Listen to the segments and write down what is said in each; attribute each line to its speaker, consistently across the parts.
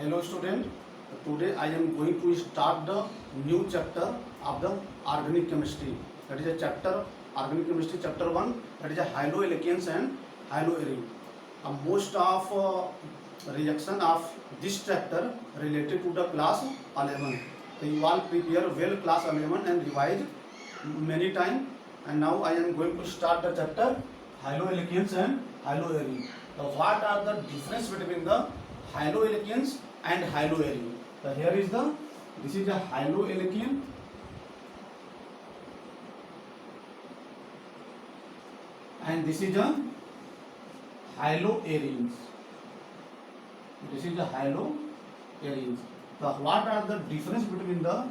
Speaker 1: Hello student, today I am going to start the new chapter of the organic chemistry. That is a chapter, organic chemistry chapter 1, that is a haloalkanes and haloarine. Most of reaction of this chapter related to the class 11. So you all prepare well class 11 and revise many time. And now I am going to start the chapter haloalkanes and haloarine. So what are the difference between the haloalkanes and haloarine? So here is this is a haloalkane and this is a haloarenes. This is the haloarenes. So what are the difference between the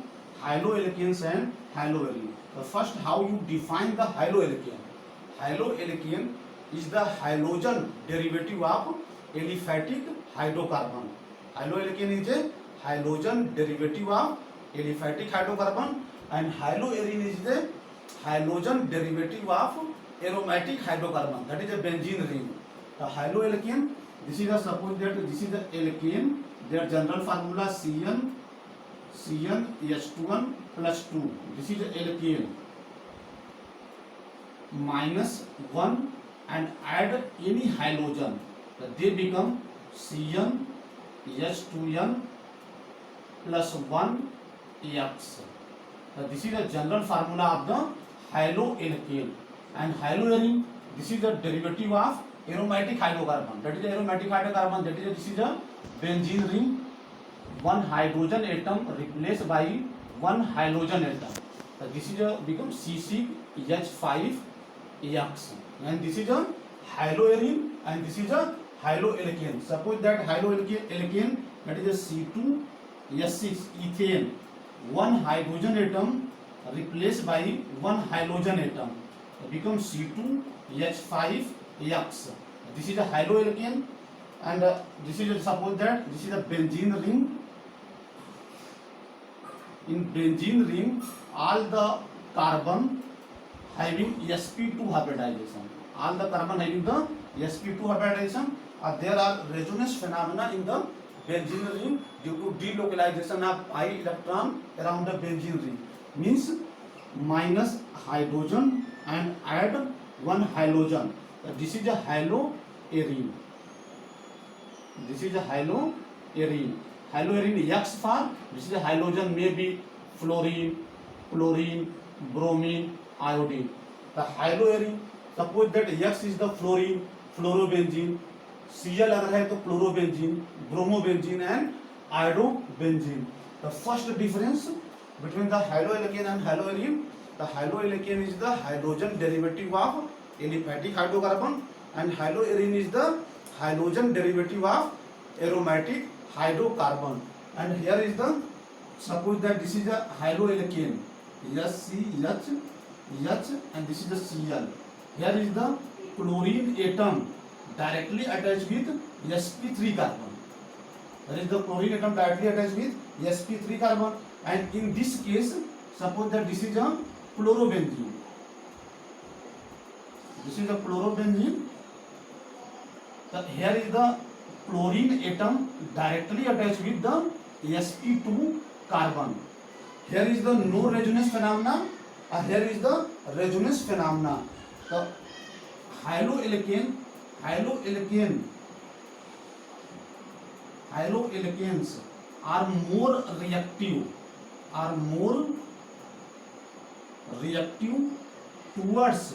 Speaker 1: haloalkanes and haloarine? So first, how you define the haloalkane? Haloalkane is the halogen derivative of aliphatic hydrocarbon. Haloalkane is a halogen derivative of aliphatic hydrocarbon, and haloarine is the halogen derivative of aromatic hydrocarbon. That is a benzene ring. The haloalkane, this is a suppose that this is the alkane. Their general formula CnH2n plus 2. This is the alkane minus 1 and add any halogen. They become CnH2n plus 1X. This is the general formula of the haloalkane. And haloarine, this is the derivative of aromatic hydrocarbon. That is the aromatic hydrocarbon. That is this is a benzene ring. One hydrogen atom replaced by one halogen atom. This is a become C6H5X. And this is a haloarine and this is a haloalkane. Suppose that haloalkane, that is a C2H6 ethane. One hydrogen atom replaced by one halogen atom. Become C2H5X. This is a haloalkane, and this is suppose that this is a benzene ring. In benzene ring, all the carbon having sp2 hybridization. All the carbon having the sp2 hybridization. There are resonance phenomena in the benzene ring due to delocalization of I electron around the benzene ring. Means minus hydrogen and add one halogen. This is a haloarine. This is a haloarine. Haloarine X for this is a halogen, may be fluorine, chlorine, bromine, iodine. The haloarine, suppose that X is the fluorine, fluorobenzene, Cl अगर है तो chlorobenzene, bromobenzene and iodobenzene. The first difference between the haloalkane and haloarine, the haloalkane is the hydrogen derivative of aliphatic hydrocarbon and haloarine is the halogen derivative of aromatic hydrocarbon. And here is the, suppose that this is a haloalkane, HCH, and this is the Cl. Here is the chlorine atom directly attached with sp3 carbon. There is the chlorine atom directly attached with sp3 carbon, and in this case, suppose that this is a chlorobenzene. This is a chlorobenzene. So here is the chlorine atom directly attached with the sp2 carbon. Here is the no resonance phenomena, and here is the resonance phenomena. The haloalkanes are more reactive towards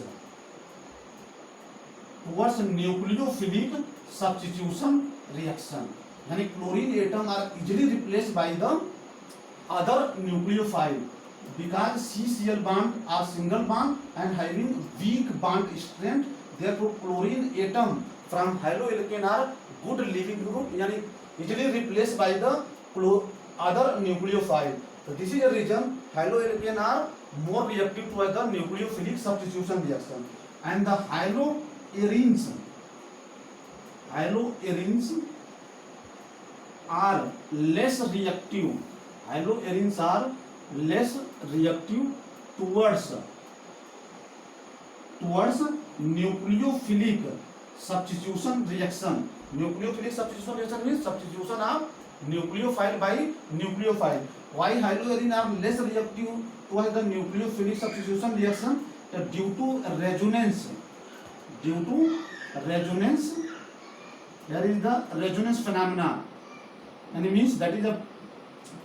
Speaker 1: nucleophilic substitution reaction. यानी chlorine atom are easily replaced by the other nucleophile because CCl bond are single bond and having weak bond strength. Therefore, chlorine atom from haloalkane are good leaving group, यानी easily replaced by the other nucleophile. So this is the reason haloalkane are more reactive to the nucleophilic substitution reaction, and the haloarenes are less reactive. Haloarenes are less reactive towards nucleophilic substitution reaction. Nucleophilic substitution reaction means substitution of nucleophile by nucleophile. Why haloarin are less reactive towards the nucleophilic substitution reaction? Due to resonance, there is the resonance phenomena, and it means that is a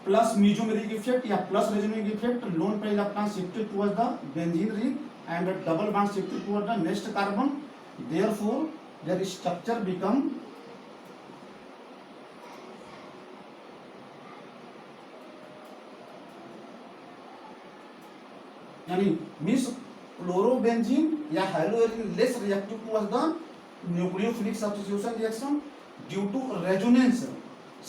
Speaker 1: plus mesomeric effect या plus resonance effect. Lone pair electron shifted towards the benzene ring and the double bond shifted towards the next carbon. Therefore, their structure become यानी means chlorobenzene या haloarene less reactive towards the nucleophilic substitution reaction due to resonance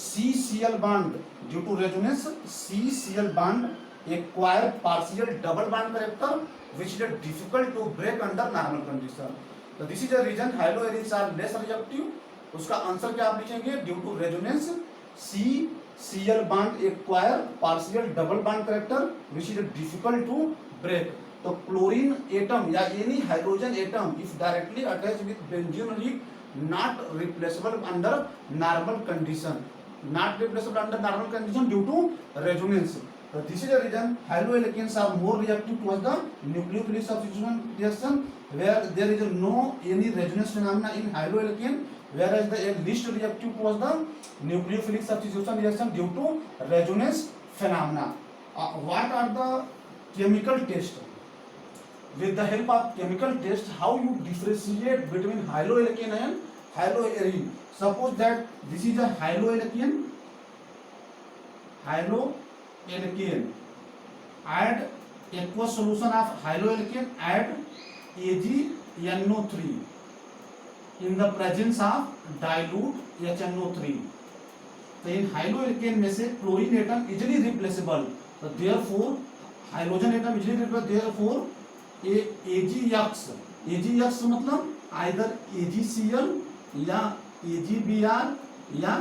Speaker 1: CCl bond. Due to resonance CCl bond acquire partial double bond character which is difficult to break under normal condition. So this is the reason haloarins are less reactive. उसका answer क्या आप लिखेंगे? Due to resonance CCl bond acquire partial double bond character which is difficult to break. तो chlorine atom या any hydrogen atom if directly attached with benzene ring not replaceable under normal condition. Not replaceable under normal condition due to resonance. So this is the reason haloalkanes are more reactive towards the nucleophilic substitution reaction, where there is no any resonance phenomena in haloalkane, whereas the least reactive towards the nucleophilic substitution reaction due to resonance phenomena. What are the chemical tests? With the help of chemical test, how you differentiate between haloalkane and haloarin? Suppose that this is a haloalkane. Add aqueous solution of haloalkane. Add AgNO3 in the presence of dilute HNO3. तो इन haloalkane में से chlorine atom easily replaceable. So therefore halogen atom easily replaceable. Therefore AgX मतलब either AgCl या AgBr या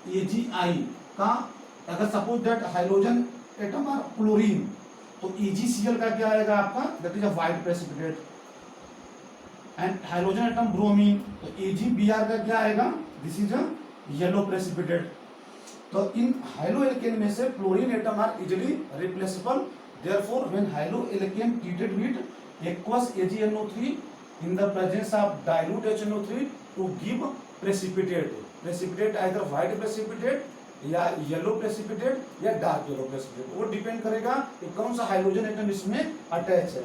Speaker 1: AgI का अगर suppose that hydrogen atom और chlorine तो AgCl का क्या आएगा आपका? That is a white precipitate. And hydrogen atom bromine तो AgBr का क्या आएगा? This is a yellow precipitate. तो इन हाइलोएल्केन में से chlorine atom are easily replaceable. Therefore when haloalkane treated with aqueous AgNO3 in the presence of dilute HNO3 to give precipitate either white precipitate या yellow precipitate या dark yellow precipitate. वो depend करेगा कि कौन सा hydrogen atom इसमें attach है.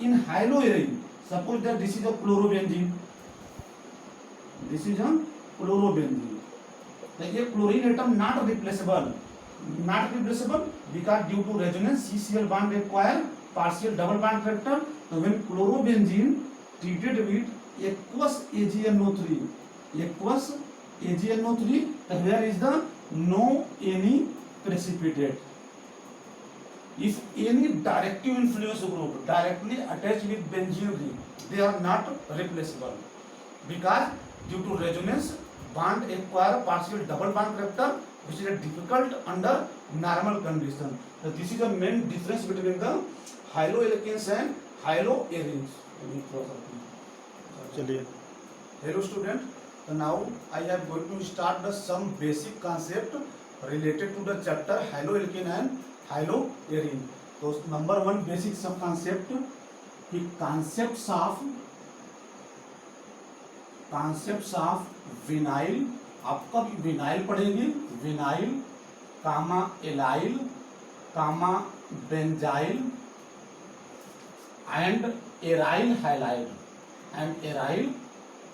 Speaker 1: In haloarene suppose that this is a chlorobenzene. तो ये chlorine atom not replaceable because due to resonance CCl bond require partial double bond character. So when chlorobenzene treated with aqueous AgNO3, then where is the no any precipitate. If any directive influence group directly attached with benzene ring, they are not replaceable because due to resonance bond acquire partial double bond character which is difficult under normal condition. So this is the main difference between the haloalkanes and haloarins.
Speaker 2: चलिए.
Speaker 1: Hello student. So now I am going to start the some basic concept related to the chapter haloalkane and haloarin. So number one basic some concept कि concepts of vinyl. आप कब vinyl पढ़ेंगे? Vinyl comma allyl comma benzyl and aryl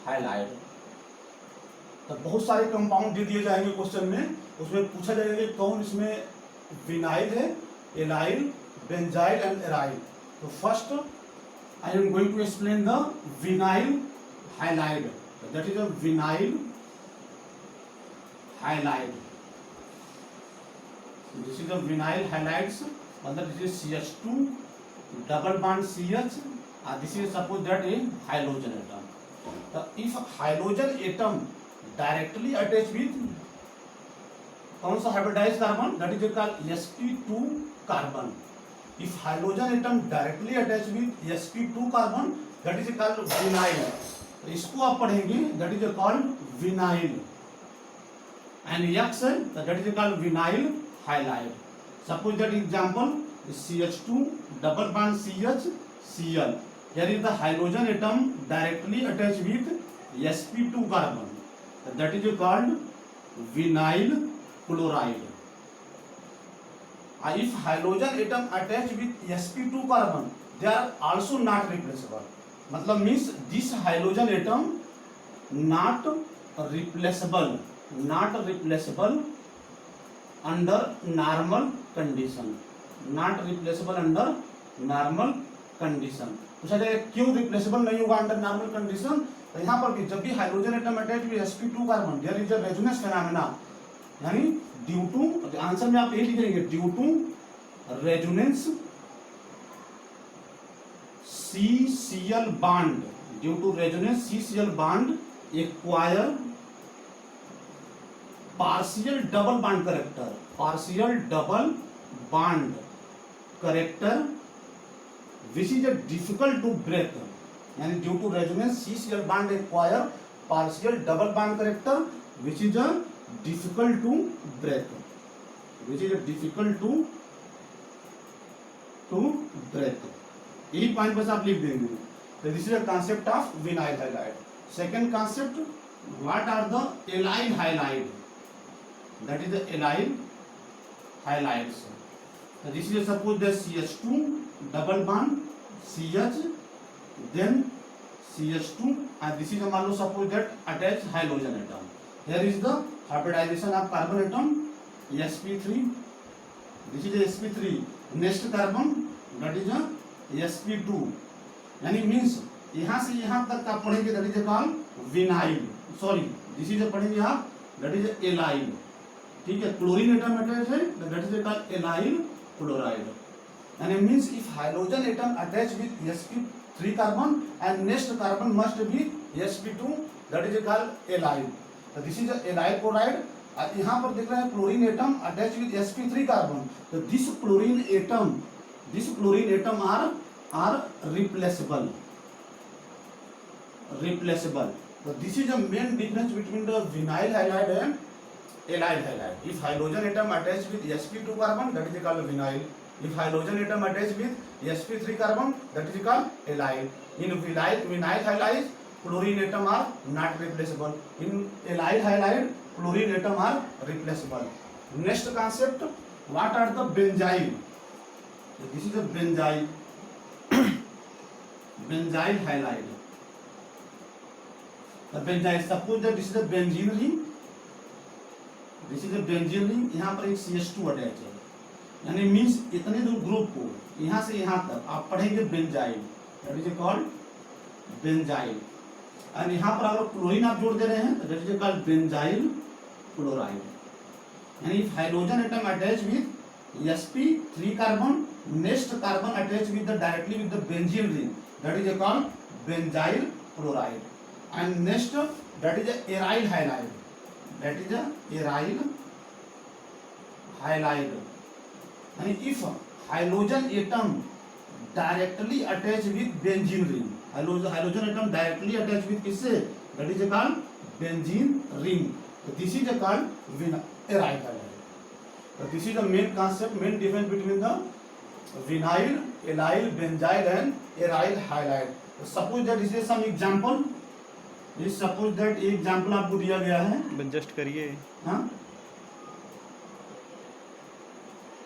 Speaker 1: halide. तो बहुत सारे compound दे दिए जाएंगे question में. उसमें पूछा जाएगा कि कौन इसमें विनाइल है, एलाइल, बेंजाइल एंड एराइल. तो first I am going to explain the vinyl halide. That is a vinyl halide. This is the vinyl halides. Under this is CH2 double bond CH. This is suppose that a halogen atom. So if halogen atom directly attached with कौन सा hybridized carbon, that is called sp2 carbon. If halogen atom directly attached with sp2 carbon, that is called vinyl. इसको आप पढ़ेंगे, that is called vinyl. and X that is called vinyl halide. Suppose that example is CH2 double bond CH Cl. Here is the hydrogen atom directly attached with sp2 carbon. That is called vinyl chloride. If hydrogen atom attached with sp2 carbon, they are also not replaceable. मतलब means this hydrogen atom not replaceable under normal condition. Not replaceable under normal condition. पूछा जाएगा क्यों replaceable नहीं होगा under normal condition? तो यहाँ पर भी जब भी hydrogen atom attach with sp2 carbon there is a resonance phenomena, यानी ड्यू टू, आंसर में आप यही लिखेंगे due to resonance CCl bond, due to resonance CCl bond acquire partial double bond character which is difficult to break. यानी due to resonance CCl bond acquire partial double bond character which is difficult to break. यही point बस आप लिख देंगे. So this is a concept of vinyl halide. Second concept, what are the allyl halide? That is the allyl halides. So this is suppose the CH2 double bond CH, then CH2, and this is मान लो suppose that attached hydrogen atom. Here is the hybridization of carbon atom sp3. This is the sp3. Next carbon that is a sp2, यानी means यहाँ से यहाँ तक आप पढ़ेंगे that is called vinyl, sorry this is पढ़ेंगे आप that is allyl. ठीक है, क्लोरीन एटम अटैच है that is called allyl chloride. यानी means if hydrogen atom attach with sp3 carbon and next carbon must be sp2 that is called allyl. तो this is allyl chloride. यहाँ पर देख रहे हैं chlorine atom attach with sp3 carbon. तो this chlorine atom are replaceable. So this is the main difference between the vinyl halide and allyl halide. If hydrogen atom attached with sp2 carbon, that is called vinyl. If hydrogen atom attached with sp3 carbon, that is called allyl. In vinyl halide, chlorine atom are not replaceable. In allyl halide, chlorine atom are replaceable. Next concept, what are the benzyl? This is a benzyl halide. The benzyl, suppose that this is a benzene ring. यहाँ पर एक CH2 attach है, यानी means इतने दूर group को यहाँ से यहाँ तक आप पढ़ेंगे benzyl, that is called benzyl. और यहाँ पर अगर क्लोरीन आप जोड़ दे रहे हैं that is called benzyl chloride. यानी if hydrogen atom attach with sp3 carbon, next carbon attached with the directly with the benzene ring, that is called benzyl chloride. And next that is a aryl halide. And if hydrogen atom directly attached with benzene ring, hydrogen atom directly attached with किससे, that is called benzene ring. So this is called aryl halide. So this is the main concept, main difference between the vinyl, allyl, benzyl and aryl halide. So suppose that this is some example. Suppose that एक example आपको दिया गया है.
Speaker 2: Just करिए.
Speaker 1: हाँ.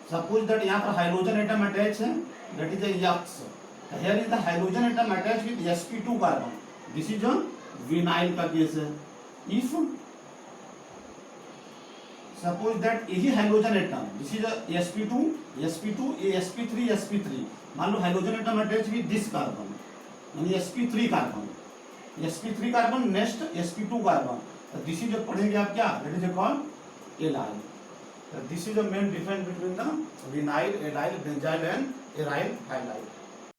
Speaker 1: Suppose that यहाँ पर hydrogen atom attached है, that is a X. Here is the hydrogen atom attached with sp2 carbon. This is a vinyl का केस है. If suppose that यही hydrogen atom, this is sp2, sp3, sp3, मान लो hydrogen atom attach with this carbon, यानी sp3 carbon next sp2 carbon. This is पढ़ेंगे आप क्या, that is called allyl. This is the main difference between the vinyl, allyl, benzyl and aryl highlight.